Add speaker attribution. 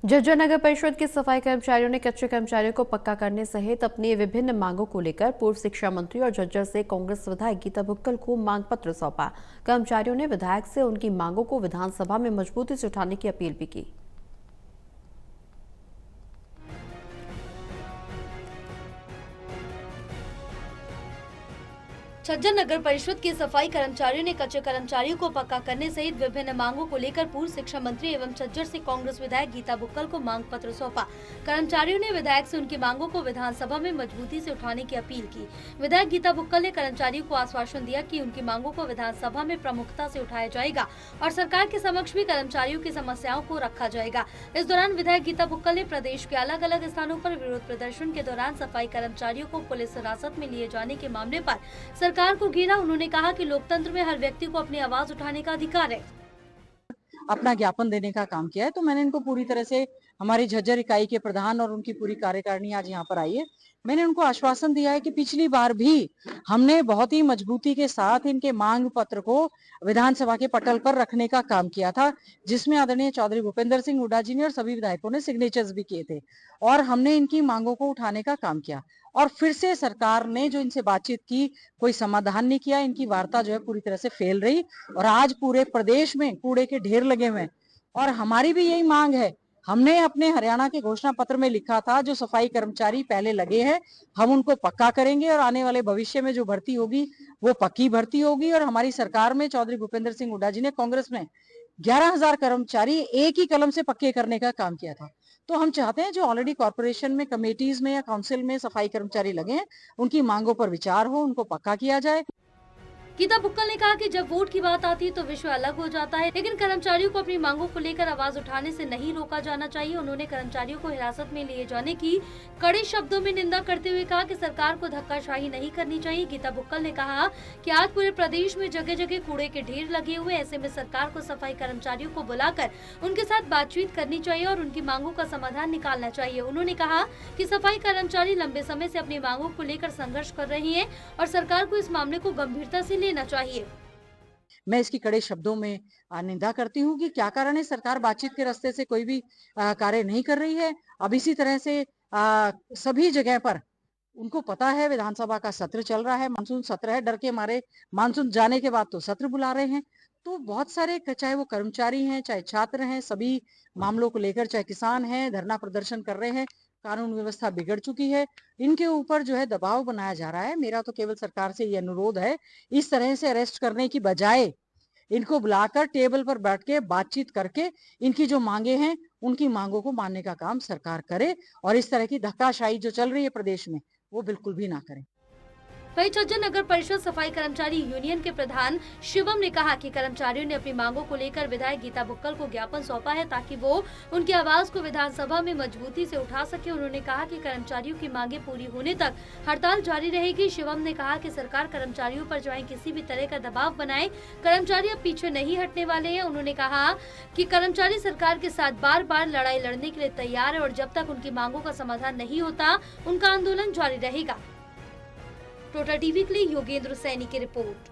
Speaker 1: झज्जर नगर परिषद के सफाई कर्मचारियों ने कच्चे कर्मचारियों को पक्का करने सहित अपनी विभिन्न मांगों को लेकर पूर्व शिक्षा मंत्री और झज्जर से कांग्रेस विधायक गीता भुक्कल को मांग पत्र सौंपा। कर्मचारियों ने विधायक से उनकी मांगों को विधानसभा में मजबूती से उठाने की अपील भी की।
Speaker 2: झज्जर नगर परिषद के सफाई कर्मचारियों ने कच्चे कर्मचारियों को पक्का करने सहित विभिन्न मांगों को लेकर पूर्व शिक्षा मंत्री एवं झज्जर से कांग्रेस विधायक गीता भुक्कल को मांग पत्र सौंपा। कर्मचारियों ने विधायक से उनकी मांगों को विधानसभा में मजबूती से उठाने की अपील की। विधायक गीता भुक्कल ने कर्मचारियों को आश्वासन दिया कि उनकी मांगों को विधानसभा में प्रमुखता से उठाया जाएगा और सरकार के समक्ष भी कर्मचारियों की समस्याओं को रखा जाएगा। इस दौरान विधायक गीता भुक्कल ने प्रदेश के अलग अलग स्थानों पर विरोध प्रदर्शन के दौरान सफाई कर्मचारियों को पुलिस हिरासत में लिए जाने के मामले पर सरकार को घेरा। उन्होंने कहा कि लोकतंत्र में हर व्यक्ति को अपनी आवाज उठाने का अधिकार है।
Speaker 3: अपना ज्ञापन देने का काम किया है, तो मैंने इनको पूरी तरह से, हमारी झज्जर इकाई के प्रधान और उनकी पूरी कार्यकारिणी आज यहाँ पर आई है। मैंने उनको आश्वासन दिया है कि पिछली बार भी हमने बहुत ही मजबूती के साथ इनके मांग पत्र को विधानसभा के पटल पर रखने का काम किया था, जिसमें आदरणीय चौधरी भूपेंद्र सिंह हुड्डा जी ने और सभी विधायकों ने सिग्नेचर्स भी किए थे और हमने इनकी मांगों को उठाने का काम किया। और फिर से सरकार ने जो इनसे बातचीत की, कोई समाधान नहीं किया। इनकी वार्ता जो है पूरी तरह से फेल रही और आज पूरे प्रदेश में कूड़े के ढेर लगे हुए हैं। और हमारी भी यही मांग है। हमने अपने हरियाणा के घोषणा पत्र में लिखा था, जो सफाई कर्मचारी पहले लगे हैं हम उनको पक्का करेंगे और आने वाले भविष्य में जो भर्ती होगी वो पक्की भर्ती होगी। और हमारी सरकार में चौधरी भूपेंद्र सिंह हुड्डा जी ने, कांग्रेस में 11,000 कर्मचारी एक ही कलम से पक्के करने का काम किया था। तो हम चाहते हैं जो ऑलरेडी कॉर्पोरेशन में, कमेटीज में या काउंसिल में सफाई कर्मचारी लगे हैं, उनकी मांगों पर विचार हो, उनको पक्का किया जाए।
Speaker 2: गीता भुक्कल ने कहा कि जब वोट की बात आती है तो विषय अलग हो जाता है, लेकिन कर्मचारियों को अपनी मांगों को लेकर आवाज उठाने से नहीं रोका जाना चाहिए। उन्होंने कर्मचारियों को हिरासत में लिए जाने की कड़े शब्दों में निंदा करते हुए कहा कि सरकार को धक्काशाही नहीं करनी चाहिए। गीता भुक्कल ने कहा कि आज पूरे प्रदेश में जगह जगह कूड़े के ढेर लगे हुए, ऐसे में सरकार को सफाई कर्मचारियों को बुलाकर उनके साथ बातचीत करनी चाहिए और उनकी मांगों का समाधान निकालना चाहिए। उन्होंने कहा कि सफाई कर्मचारी लंबे समय से अपनी मांगों को लेकर संघर्ष कर रहे हैं और सरकार को इस मामले को गंभीरता से लेना चाहिए।
Speaker 3: मैं इसकी कड़े शब्दों में निंदा करती हूँ कि क्या कारण है सरकार बातचीत के रास्ते से कोई भी कार्य नहीं कर रही है। अब इसी तरह से सभी जगह पर उनको पता है विधानसभा का सत्र चल रहा है, मानसून सत्र है, डर के मारे मानसून जाने के बाद तो सत्र बुला रहे हैं। तो बहुत सारे, चाहे वो कर्मचारी हैं, चाहे छात्र हैं, सभी मामलों को लेकर, चाहे किसान हैं, धरना प्रदर्शन कर रहे हैं। कानून व्यवस्था बिगड़ चुकी है, इनके ऊपर जो है दबाव बनाया जा रहा है। मेरा तो केवल सरकार से ये अनुरोध है, इस तरह से अरेस्ट करने की बजाय इनको बुलाकर टेबल पर बैठ के बातचीत करके इनकी जो मांगे हैं उनकी मांगों को मानने का काम सरकार करे और इस तरह की धक्काशाही जो चल रही है प्रदेश में वो बिल्कुल भी ना करें।
Speaker 2: वहीं झज्जर नगर परिषद सफाई कर्मचारी यूनियन के प्रधान शिवम ने कहा कि कर्मचारियों ने अपनी मांगों को लेकर विधायक गीता भुक्कल को ज्ञापन सौंपा है ताकि वो उनकी आवाज को विधानसभा में मजबूती से उठा सके। उन्होंने कहा कि कर्मचारियों की मांगे पूरी होने तक हड़ताल जारी रहेगी। शिवम ने कहा कि सरकार कर्मचारियों पर चाहे किसी भी तरह का दबाव बनाए, कर्मचारी अब पीछे नहीं हटने वाले हैं। उन्होंने कहा कि कर्मचारी सरकार के साथ बार बार लड़ाई लड़ने के लिए तैयार है और जब तक उनकी मांगों का समाधान नहीं होता उनका आंदोलन जारी रहेगा। टोटल टीवी के लिए योगेंद्र सैनी की रिपोर्ट।